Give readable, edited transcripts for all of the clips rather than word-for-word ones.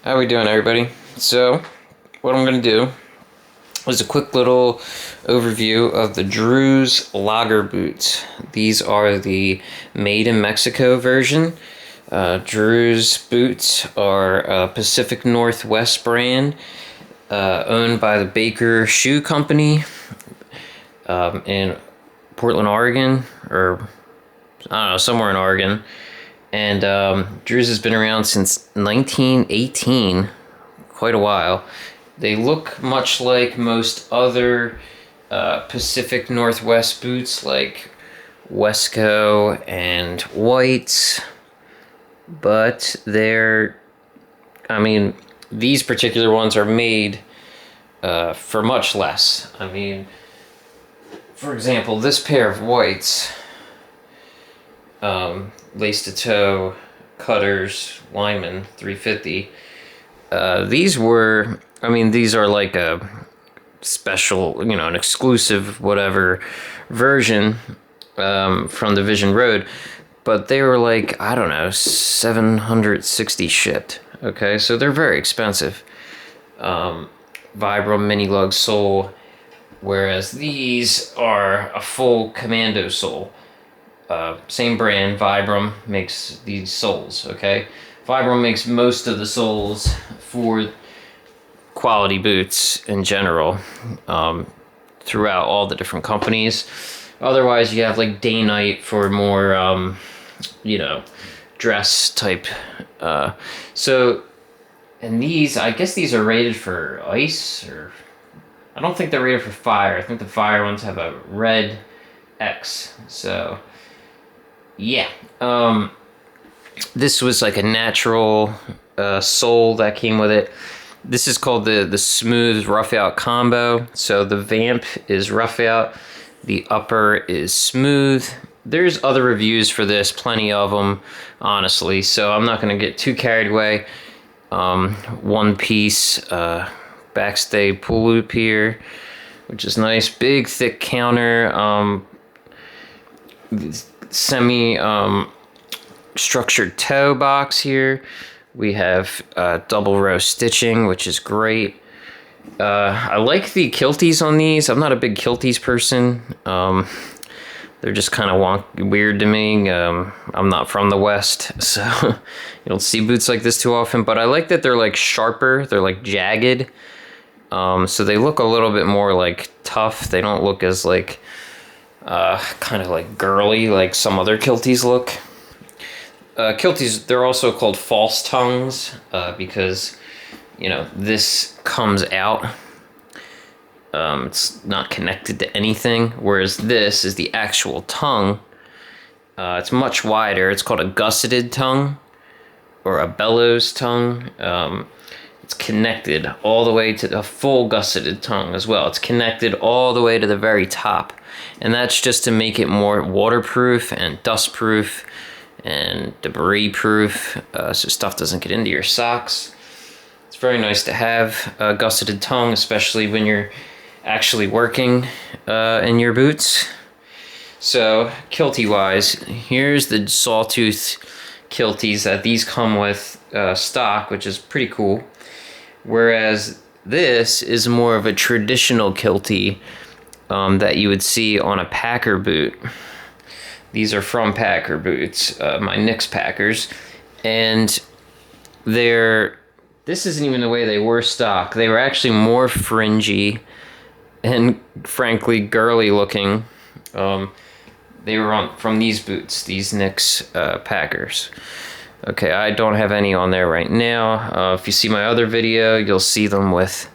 How we doing, everybody? So, what I'm going to do is a quick little overview of the Drew's Lager boots. These are the made in Mexico version. Drew's boots are a Pacific Northwest brand owned by the Baker Shoe Company in Portland, Oregon, or I don't know, somewhere in Oregon. And Drew's has been around since 1918, quite a while. They look much like most other Pacific Northwest boots, like Wesco and White's, but these particular ones are made for much less. For example, this pair of White's, lace-to-toe cutters, Lyman 350. These are like a special, an exclusive whatever version from the Vision Road, but they were like, I don't know, 760 shipped. Okay, so they're very expensive. Vibram mini lug sole, whereas these are a full commando sole. Same brand, Vibram, makes these soles, okay? Vibram makes most of the soles for quality boots in general, throughout all the different companies. Otherwise, you have like Day-Night for more, dress type. And these, I guess these are rated for ice, or I don't think they're rated for fire. I think the fire ones have a red X, so yeah. This was like a natural sole that came with it. This is called the smooth Roughout combo. So the vamp is Roughout, the upper is smooth. There's other reviews for this, plenty of them, honestly, so I'm not going to get too carried away. One piece backstay pull loop here, which is nice. Big thick counter, semi structured toe box here. We have double row stitching, which is great. I like the kilties on these. I'm not a big kilties person. They're just kind of weird to me. I'm not from the West, so you don't see boots like this too often, but I like that they're like sharper. They're like jagged. So they look a little bit more like tough. They don't look as like kind of like girly like some other kilties look. Kilties, they're also called false tongues because, this comes out. It's not connected to anything, whereas this is the actual tongue. It's much wider. It's called a gusseted tongue or a bellows tongue. It's connected all the way to the full gusseted tongue as well. It's connected all the way to the very top. And that's just to make it more waterproof and dustproof and debris proof, so stuff doesn't get into your socks. It's very nice to have a gusseted tongue, especially when you're actually working in your boots. So kiltie wise, here's the sawtooth kilties that these come with stock, which is pretty cool. Whereas this is more of a traditional kiltie that you would see on a Packer boot. These are from Packer boots, my Knicks Packers, and this isn't even the way they were stock. They were actually more fringy and frankly girly looking. They were from these boots, these Knicks Packers. Okay, I don't have any on there right now. If you see my other video, you'll see them with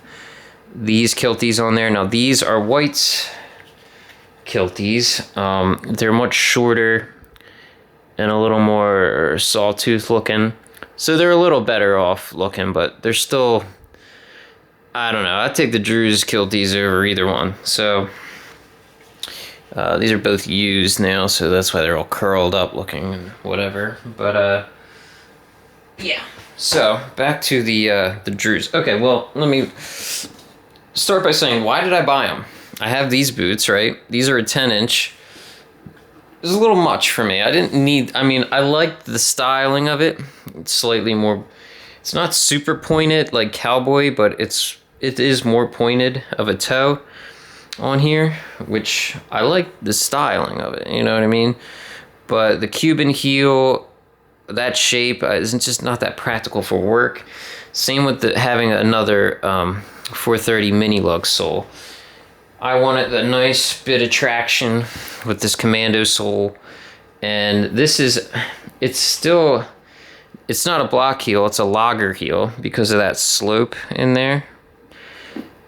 these kilties on there. Now these are White's kilties. They're much shorter and a little more sawtooth looking, so they're a little better off looking, but they're still, I don't know, I'd take the Drew's kilties over either one. So these are both used now, so that's why they're all curled up looking and whatever, but yeah. So back to the Drew's. Okay, well, let me start by saying, why did I buy them? I have these boots, right? These are a 10-inch. It was a little much for me. I liked the styling of it. It's slightly more It's not super pointed like cowboy, but it is more pointed of a toe on here, which I like the styling of it, you know what I mean? But the Cuban heel, that shape isn't just not that practical for work. Same with having another 430 mini lug sole. I wanted a nice bit of traction with this commando sole, and it's not a block heel, it's a logger heel because of that slope in there.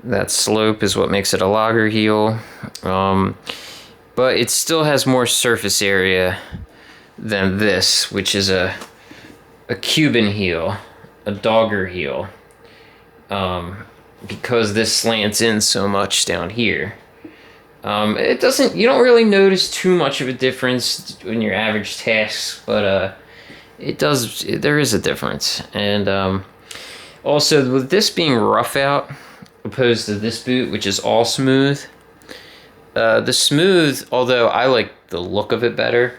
That slope is what makes it a logger heel. But it still has more surface area than this, which is a Cuban heel, a dogger heel. Because this slants in so much down here. You don't really notice too much of a difference in your average tasks, but there is a difference. And also with this being rough out, opposed to this boot, which is all smooth, the smooth, although I like the look of it better,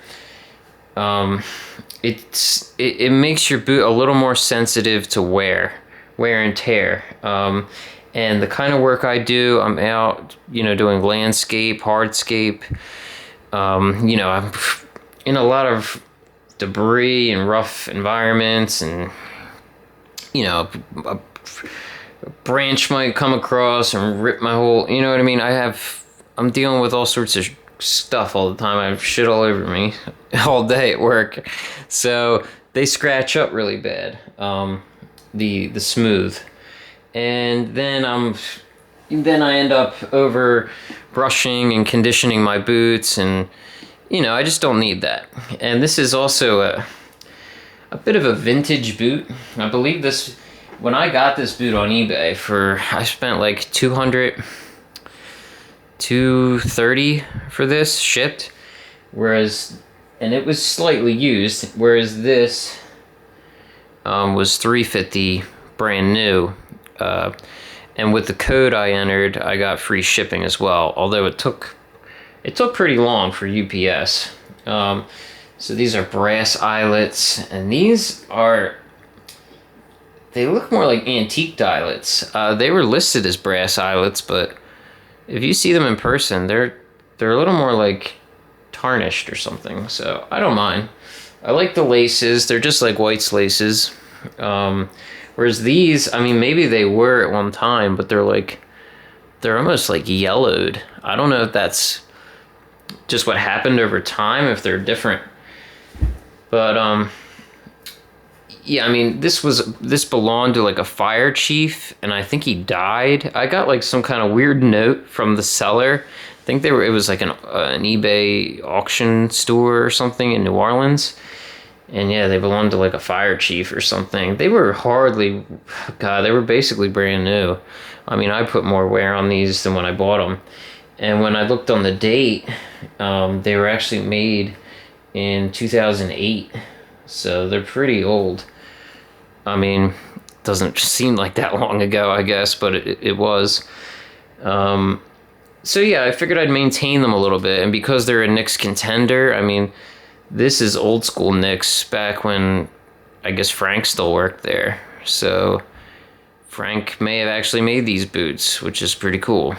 it makes your boot a little more sensitive to wear and tear. And the kind of work I do, I'm out, doing landscape, hardscape. I'm in a lot of debris and rough environments, and a branch might come across and rip my whole, you know what I mean? I'm dealing with all sorts of stuff all the time. I have shit all over me all day at work. So they scratch up really bad, the smooth. And then I end up over brushing and conditioning my boots, and I just don't need that. And this is also a bit of a vintage boot. I believe this, when I got this boot on eBay I spent like $230 for this shipped, and it was slightly used, whereas this was $350 brand new. And with the code I entered, I got free shipping as well, although it took pretty long for UPS. So these are brass eyelets, and they look more like antique eyelets. They were listed as brass eyelets, but if you see them in person, they're a little more like tarnished or something. So I don't mind. I like the laces. They're just like White's laces. Whereas these, I mean, maybe they were at one time, but they're almost like yellowed. I don't know if that's just what happened over time, if they're different. But yeah, I mean, this belonged to like a fire chief, and I think he died. I got like some kind of weird note from the seller. I think it was like an eBay auction store or something in New Orleans. And yeah, they belonged to like a fire chief or something. They were they were basically brand new. I mean, I put more wear on these than when I bought them. And when I looked on the date, they were actually made in 2008. So they're pretty old. I mean, doesn't seem like that long ago, I guess, but it was. So yeah, I figured I'd maintain them a little bit. And because they're a Knicks contender, I mean, this is old school Knicks back when I guess Frank still worked there. So Frank may have actually made these boots, which is pretty cool.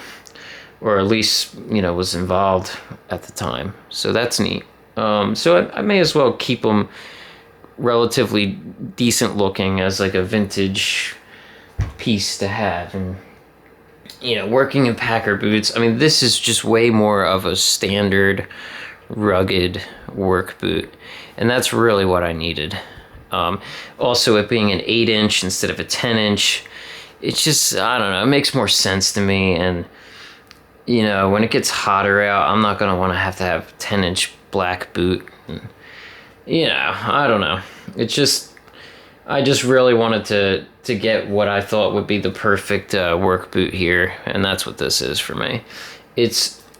Or at least, was involved at the time. So that's neat. So I may as well keep them relatively decent looking as like a vintage piece to have. And, working in Packer boots, I mean, this is just way more of a standard rugged work boot, and that's really what I needed. Also, it being an 8-inch instead of a 10-inch, it's just, I don't know, it makes more sense to me. And when it gets hotter out, I'm not gonna want to have a 10-inch black boot. And, I don't know, I just really wanted to get what I thought would be the perfect work boot here, and that's what this is for me.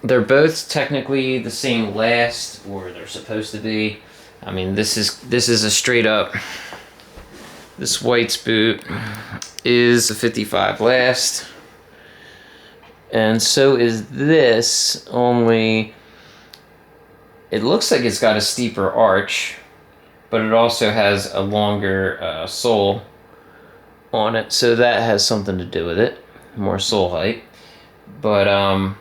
They're both technically the same last, or they're supposed to be. I mean, this is a straight up. This White's boot is a 55 last, and so is this. Only it looks like it's got a steeper arch, but it also has a longer sole. on it, so that has something to do with it, more sole height. But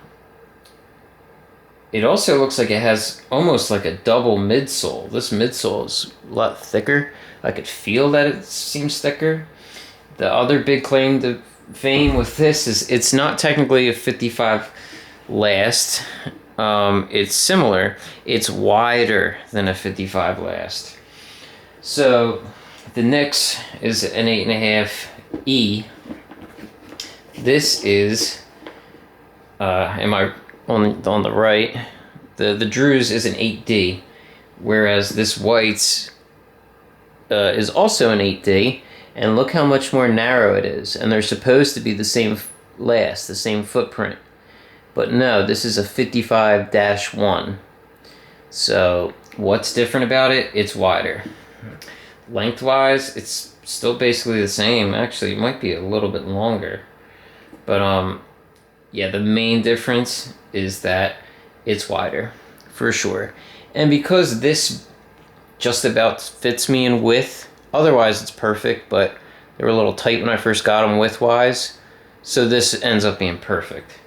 it also looks like it has almost like a double midsole. This midsole is a lot thicker. I could feel that it seems thicker. The other big claim to fame with this is it's not technically a 55 last. It's similar. It's wider than a 55 last. So the next is an 8.5 E. This is am I on the right? The Drew's is an 8D, whereas this white's is also an 8D. And look how much more narrow it is. And they're supposed to be the same last, the same footprint. But no, this is a 55-1. So what's different about it? It's wider. Lengthwise, it's still basically the same. Actually, it might be a little bit longer. But yeah, the main difference is that it's wider, for sure. And because this just about fits me in width, otherwise it's perfect, but they were a little tight when I first got them width-wise, so this ends up being perfect.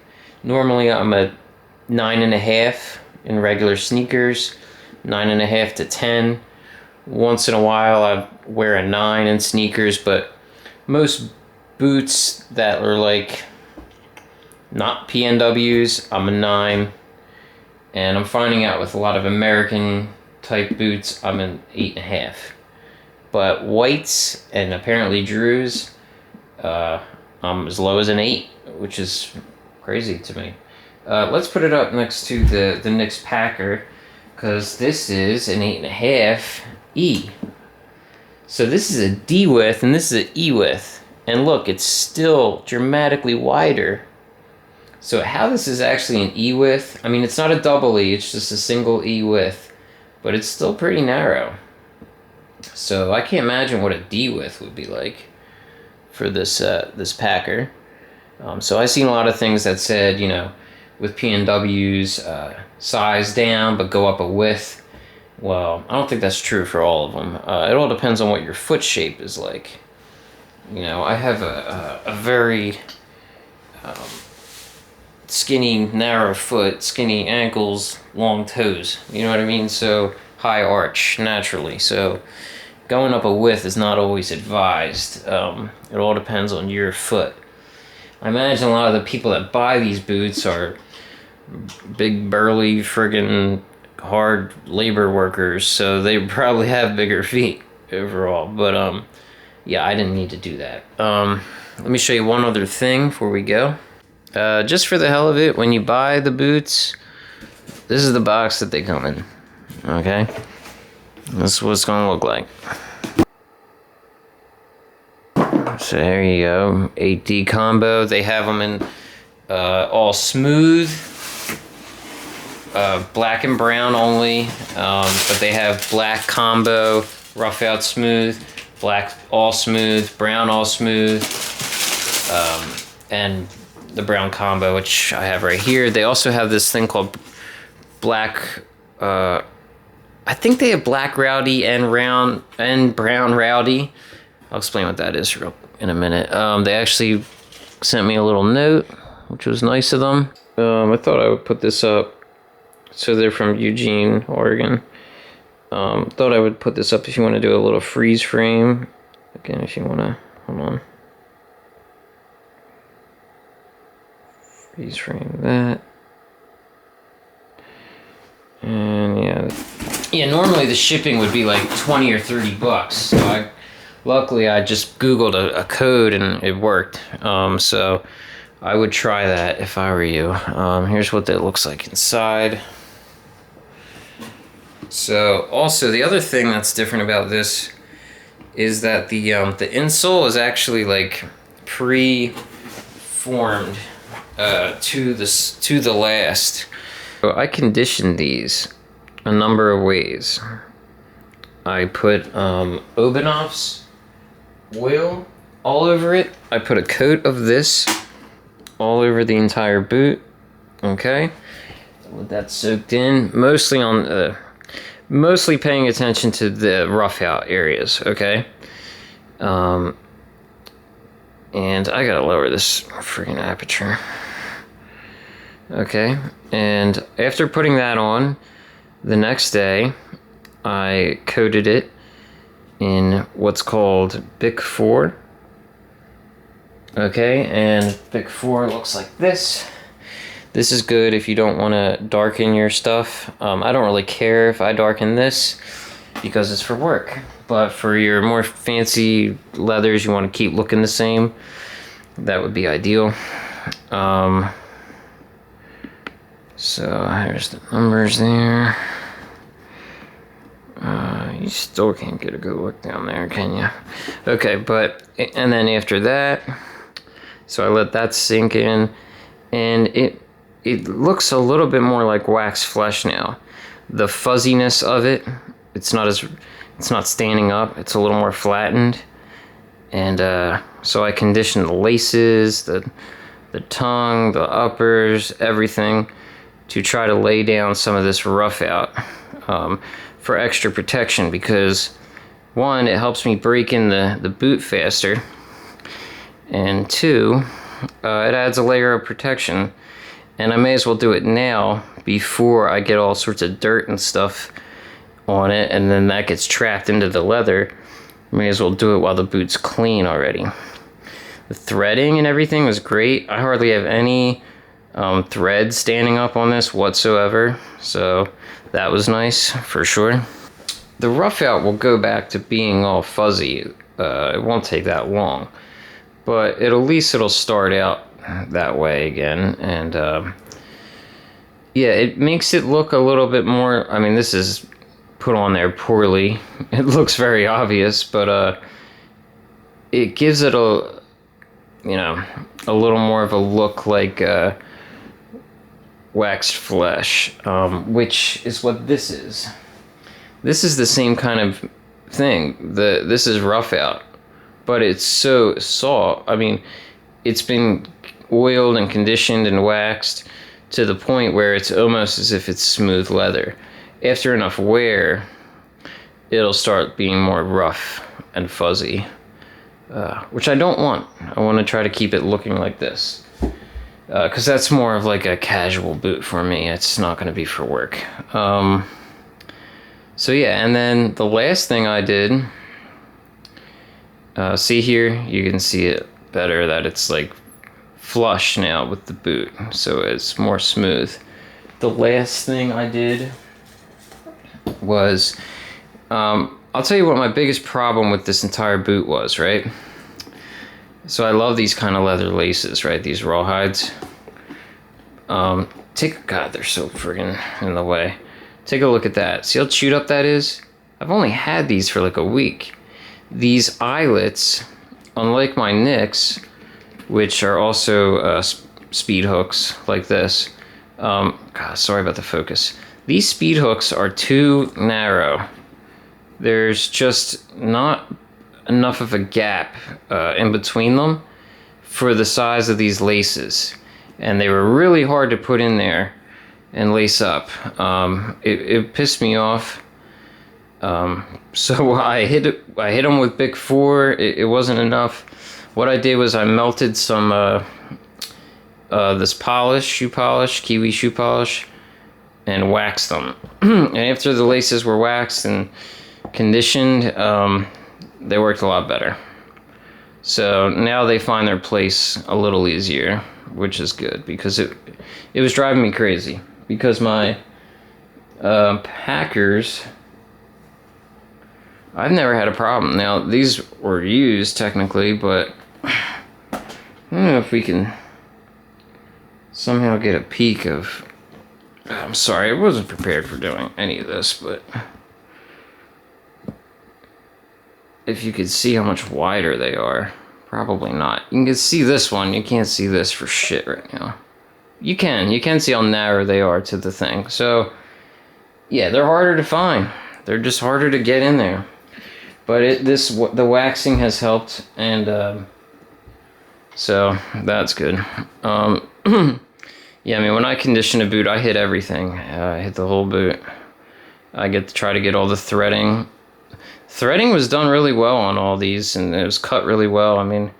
Normally I'm a 9.5 in regular sneakers, 9.5 to 10. Once in a while I wear a 9 in sneakers, but most boots that are like not PNWs, I'm a 9. And I'm finding out with a lot of American type boots, I'm an 8.5. But whites and apparently Drew's, I'm as low as an 8, which is crazy to me. Let's put it up next to the Knicks Packer, because this is an 8.5 E. So this is a D width and this is an E width. And look, it's still dramatically wider. So how this is actually an E width, I mean, it's not a double E, it's just a single E width, but it's still pretty narrow. So I can't imagine what a D width would be like for this this Packer. So I've seen a lot of things that said, you know, with PNWs, size down but go up a width. Well, I don't think that's true for all of them. It all depends on what your foot shape is like. You know, I have a very skinny, narrow foot, skinny ankles, long toes. You know what I mean? So high arch naturally. So going up a width is not always advised. It all depends on your foot. I imagine a lot of the people that buy these boots are big, burly, friggin' hard labor workers, so they probably have bigger feet overall. But yeah, I didn't need to do that. Let me show you one other thing before we go. Just for the hell of it, when you buy the boots, this is the box that they come in. Okay? This is what it's gonna look like. So there you go, 8D combo. They have them in all smooth, black and brown only, but they have black combo, Roughout smooth, black all smooth, brown all smooth, and the brown combo, which I have right here. They also have this thing called black, I think they have black rowdy and brown rowdy. I'll explain what that is in a minute. They actually sent me a little note, which was nice of them. I thought I would put this up. So they're from Eugene, Oregon. Thought I would put this up if you want to do a little freeze frame. Again, if you want to, hold on. Freeze frame that. And yeah, normally the shipping would be like 20 or 30 bucks. So luckily I just Googled a code and it worked. So I would try that if I were you. Here's what that looks like inside. So also the other thing that's different about this is that the insole is actually like pre-formed to the last. So I conditioned these a number of ways. I put Obanoff's oil all over it. I put a coat of this all over the entire boot. Okay, with that soaked in, mostly paying attention to the rough out areas. Okay, And I gotta lower this freaking aperture. Okay, and after putting that on, the next day, I coated it in what's called Bic 4. Okay, and Bic 4 looks like this. This is good if you don't want to darken your stuff. I don't really care if I darken this because it's for work. But for your more fancy leathers, you want to keep looking the same. That would be ideal. So here's the numbers there. You still can't get a good look down there, can you? Okay, and then after that, so I let that sink in, and it looks a little bit more like wax flesh now. The fuzziness of it, it's not standing up. It's a little more flattened, and so I conditioned the laces, the tongue, the uppers, everything, to try to lay down some of this rough out for extra protection, because one, it helps me break in the boot faster, and two, it adds a layer of protection, and I may as well do it now before I get all sorts of dirt and stuff on it, and then that gets trapped into the leather. May as well do it while the boot's clean already. The threading and everything was great. I hardly have any thread standing up on this whatsoever, so that was nice for sure. The rough out will go back to being all fuzzy. It won't take that long, but at least it'll start out that way again. And yeah, it makes it look a little bit more, I mean, this is put on there poorly. It looks very obvious, but it gives it a little more of a look like waxed flesh, which is what this is. This is the same kind of thing. This is rough out, but it's so soft. I mean, it's been oiled and conditioned and waxed to the point where it's almost as if it's smooth leather. After enough wear, it'll start being more rough and fuzzy, which I don't want. I want to try to keep it looking like this, because that's more of like a casual boot for me. It's not going to be for work. So yeah, and then the last thing I did, see here, you can see it better that it's like flush now with the boot, so it's more smooth. The last thing I did was, I'll tell you what my biggest problem with this entire boot was, right? So I love these kind of leather laces, right? These rawhides. God, they're so friggin' in the way. Take a look at that. See how chewed up that is? I've only had these for like a week. These eyelets, unlike my nicks, which are also speed hooks like this. God, sorry about the focus. These speed hooks are too narrow. There's just not enough of a gap in between them for the size of these laces. And they were really hard to put in there and lace up. It pissed me off. So I hit them with Bic 4. It wasn't enough. What I did was I melted some this polish, shoe polish, kiwi shoe polish, and waxed them. And after the laces were waxed and conditioned, they worked a lot better. So now they find their place a little easier, which is good, because it was driving me crazy. Because my Packers, I've never had a problem. Now, these were used technically, but I don't know if we can somehow get a peek of... I'm sorry, I wasn't prepared for doing any of this, but if you could see how much wider they are. Probably not. You can see this one, you can't see this for shit right now. You can see how narrow they are to the thing. So, yeah, they're harder to find. They're just harder to get in there. But the waxing has helped, and so that's good. Yeah, I mean, when I condition a boot, I hit everything. I hit the whole boot. I get to try to get all the threading was done really well on all these, and it was cut really well. I mean,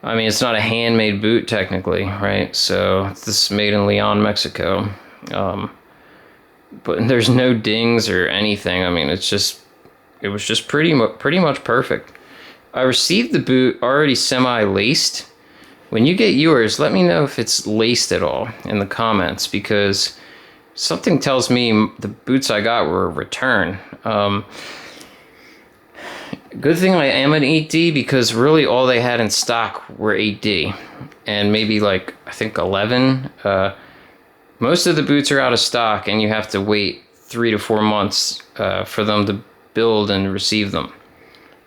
I mean, it's not a handmade boot technically, right? So this is made in Leon, Mexico. But there's no dings or anything. I mean, it was just pretty much perfect. I received the boot already semi-laced. When you get yours, let me know if it's laced at all in the comments, because something tells me the boots I got were a return. Good thing I am an 8D, because really all they had in stock were 8D. And maybe like, I think 11. Most of the boots are out of stock, and you have to wait 3 to 4 months for them to build and receive them.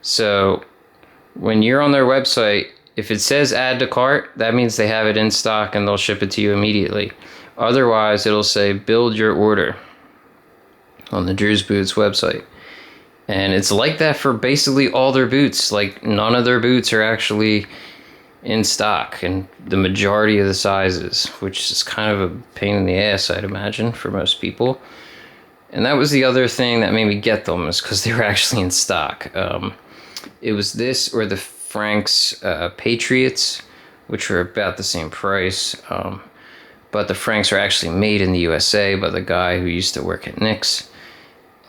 So when you're on their website, if it says add to cart, that means they have it in stock and they'll ship it to you immediately. Otherwise, it'll say build your order on the Drew's Boots website. And it's like that for basically all their boots. Like, none of their boots are actually in stock, and the majority of the sizes, which is kind of a pain in the ass, I'd imagine, for most people. And that was the other thing that made me get them, is because they were actually in stock. It was this or the Frank's Patriots, which were about the same price. But the Franks are actually made in the USA by the guy who used to work at Nick's.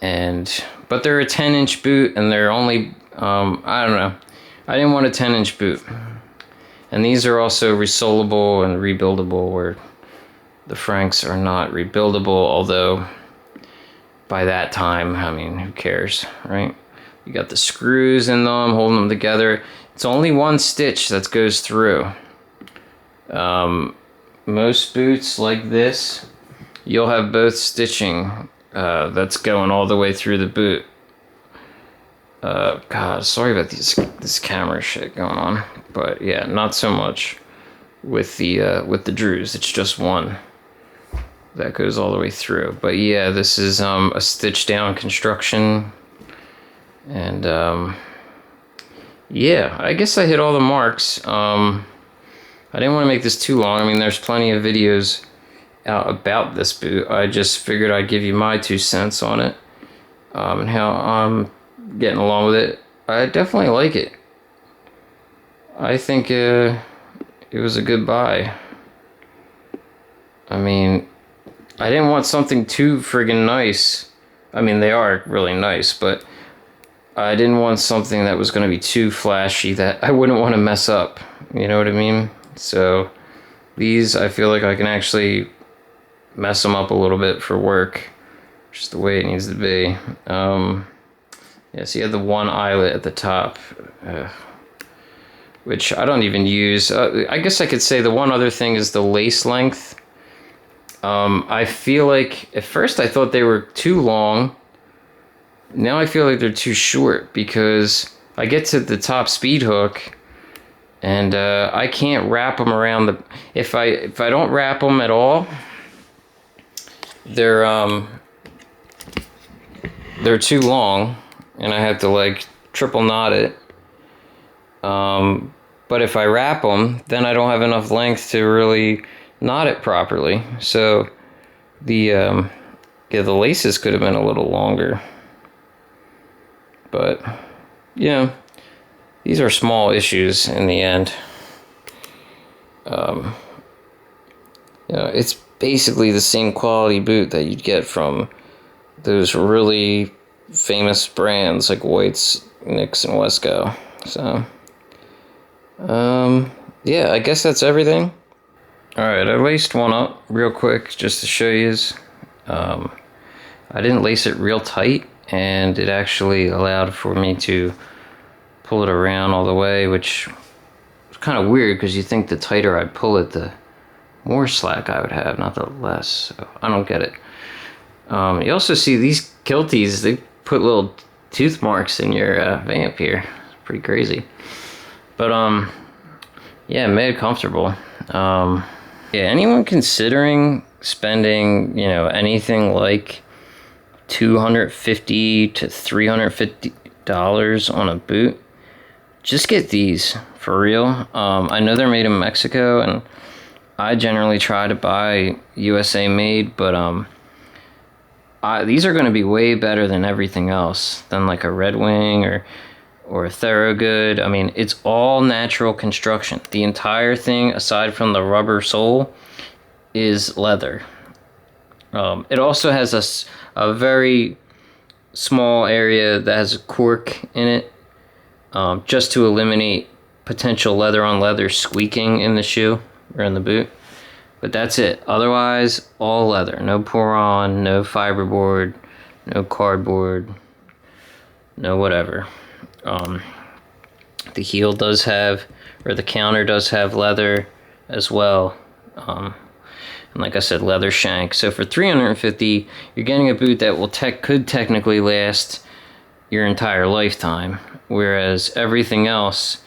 But they're a 10-inch boot, and they're only, I don't know. I didn't want a 10-inch boot. And these are also resolable and rebuildable, where the Franks are not rebuildable, although by that time, I mean, who cares, right? You got the screws in them, holding them together. It's only one stitch that goes through. Most boots like this, you'll have both stitching that's going all the way through the boot. God, sorry about this camera shit going on, but yeah, not so much with the Drews. It's just one that goes all the way through. But yeah, this is a stitch down construction, and yeah, I guess I hit all the marks. I didn't want to make this too long. I mean, there's plenty of videos out about this boot. I just figured I'd give you my 2 cents on it, and how I'm getting along with it. I definitely like it. I think it was a good buy. I mean, I didn't want something too friggin' nice. I mean, they are really nice, but I didn't want something that was going to be too flashy that I wouldn't want to mess up. You know what I mean? So these, I feel like I can actually mess them up a little bit for work, just the way it needs to be. Yeah, so you have the one eyelet at the top, which I don't even use. I guess I could say the one other thing is the lace length. I feel like at first I thought they were too long. Now I feel like they're too short, because I get to the top speed hook and I can't wrap them around the. If I don't wrap them at all, they're too long, and I have to like triple knot it. But if I wrap them, then I don't have enough length to really knot it properly. So the laces could have been a little longer. But yeah, these are small issues in the end. It's basically the same quality boot that you'd get from those really famous brands like White's, Nick's, and Wesco. So yeah, I guess that's everything. Alright, I laced one up real quick just to show you. I didn't lace it real tight, and it actually allowed for me to pull it around all the way, which was kind of weird, because you think the tighter I pull it, the more slack I would have, not the less. So I don't get it. You also see these kilties, they put little tooth marks in your vamp here. It's pretty crazy. But yeah, made it comfortable. Yeah, anyone considering spending, anything like $250 to $350 on a boot, just get these for real. I know they're made in Mexico, and I generally try to buy USA made, but these are going to be way better than everything else, than like a Red Wing or Thorogood. I mean, it's all natural construction. The entire thing, aside from the rubber sole, is leather. It also has a very small area that has a cork in it, just to eliminate potential leather on leather squeaking in the shoe or in the boot. But that's it. Otherwise, all leather. No pour-on, no fiberboard, no cardboard, no whatever. The heel does have, or the counter does have leather as well. And like I said, leather shank. So for $350, you're getting a boot that could technically last your entire lifetime, whereas everything else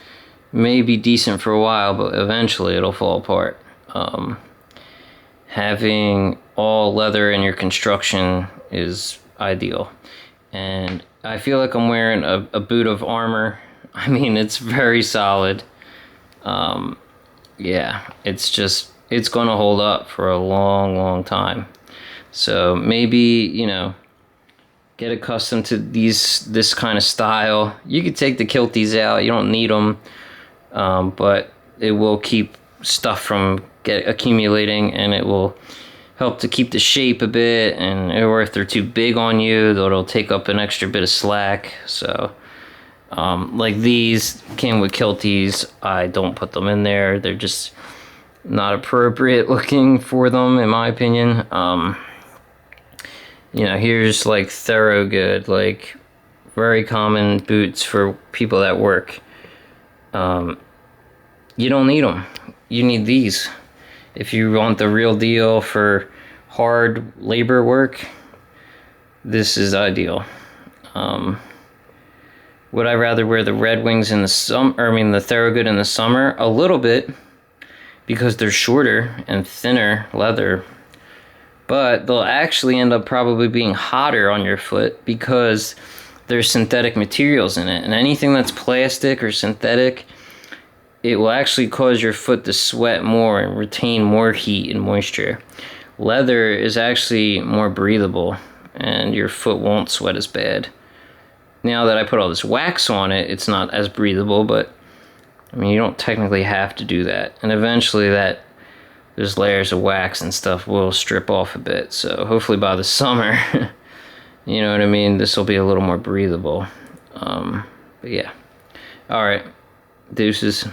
may be decent for a while, but eventually it'll fall apart. Having all leather in your construction is ideal. And I feel like I'm wearing a boot of armor. I mean, it's very solid. Yeah, it's gonna hold up for a long time. So maybe, you know, get accustomed to this kind of style. You could take the kilties out, you don't need them, but it will keep stuff from accumulating, and it will help to keep the shape a bit, and or if they're too big on you, it'll take up an extra bit of slack. So like these came with kilties. I don't put them in there. They're just not appropriate looking for them, in my opinion. You know, here's like Thorogood, like very common boots for people that work. You don't need them. You need these. If you want the real deal for hard labor work, this is ideal. Would I rather wear the Red Wings in the the Thorogood in the summer? A little bit, because they're shorter and thinner leather, but they'll actually end up probably being hotter on your foot because there's synthetic materials in it, and anything that's plastic or synthetic, it will actually cause your foot to sweat more and retain more heat and moisture. Leather is actually more breathable, and your foot won't sweat as bad. Now that I put all this wax on it, it's not as breathable, but I mean, you don't technically have to do that. And eventually those layers of wax and stuff will strip off a bit. So hopefully by the summer, you know what I mean, this will be a little more breathable. But yeah. All right. Deuces.